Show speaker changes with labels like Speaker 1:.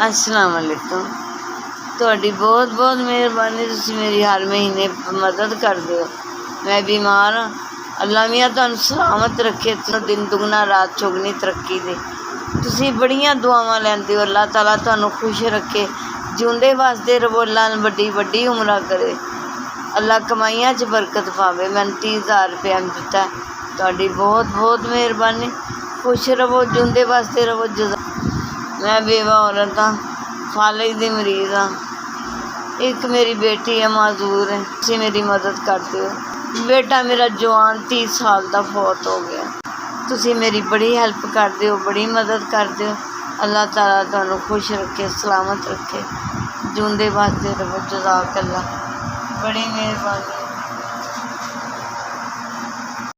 Speaker 1: अस्सलाम वालेकुम। ਤੁਹਾਡੀ ਬਹੁਤ ਬਹੁਤ ਮਿਹਰਬਾਨੀ, ਤੁਸੀਂ ਮੇਰੀ ਹਰ ਮਹੀਨੇ ਮਦਦ ਕਰਦੇ ਹੋ। ਮੈਂ ਬਿਮਾਰ ਹਾਂ। ਅੱਲਾ ਮੀਆਂ ਤੁਹਾਨੂੰ ਸਲਾਮਤ ਰੱਖੇ, ਦਿਨ ਦੁਗਣਾ ਰਾਤ ਚੌਗਣੀ ਤਰੱਕੀ ਦੇ। ਤੁਸੀਂ ਬੜੀਆਂ ਦੁਆਵਾਂ ਲੈਂਦੇ ਹੋ। ਅੱਲਾ ਤਾਲਾ ਤੁਹਾਨੂੰ ਖੁਸ਼ ਰੱਖੇ, ਜਿਉਂਦੇ ਵਸਦੇ ਰਹੋ। ਅੱਲਾ ਵੱਡੀ ਵੱਡੀ ਉਮਰਾਂ ਕਰੇ। ਅੱਲਾ ਕਮਾਈਆਂ 'ਚ ਬਰਕਤ ਪਾਵੇ। ਮੈਨੂੰ 30,000 ਰੁਪਇਆ ਦਿੱਤਾ। ਤੁਹਾਡੀ ਬਹੁਤ ਬਹੁਤ ਮਿਹਰਬਾਨੀ। ਖੁਸ਼ ਰਹੋ, ਜਿਉਂਦੇ ਵਸਦੇ ਰਹੋ। ਮੈਂ ਬੇਵਾ ਔਰਤ ਹਾਂ, ਫਾਲਿਜ ਦੀ ਮਰੀਜ਼ ਹਾਂ। ਇੱਕ ਮੇਰੀ ਬੇਟੀ ਹੈ, ਮਾਜ਼ੂਰ ਹੈ। ਤੁਸੀਂ ਮੇਰੀ ਮਦਦ ਕਰਦੇ ਹੋ। ਬੇਟਾ ਮੇਰਾ ਜਵਾਨ 30 ਸਾਲ ਦਾ ਫੌਤ ਹੋ ਗਿਆ। ਤੁਸੀਂ ਮੇਰੀ ਬੜੀ ਹੈਲਪ ਕਰਦੇ ਹੋ, ਬੜੀ ਮਦਦ ਕਰਦੇ ਹੋ। ਅੱਲਾ ਤਾਲਾ ਤੁਹਾਨੂੰ ਖੁਸ਼ ਰੱਖੇ, ਸਲਾਮਤ ਰੱਖੇ, ਜਿਉਂਦੇ ਵਸਦੇ ਰਹੋ। ਜਜ਼ਾਕ ਅੱਲਾ, ਬੜੀ ਮਿਹਰਬਾਨੀ।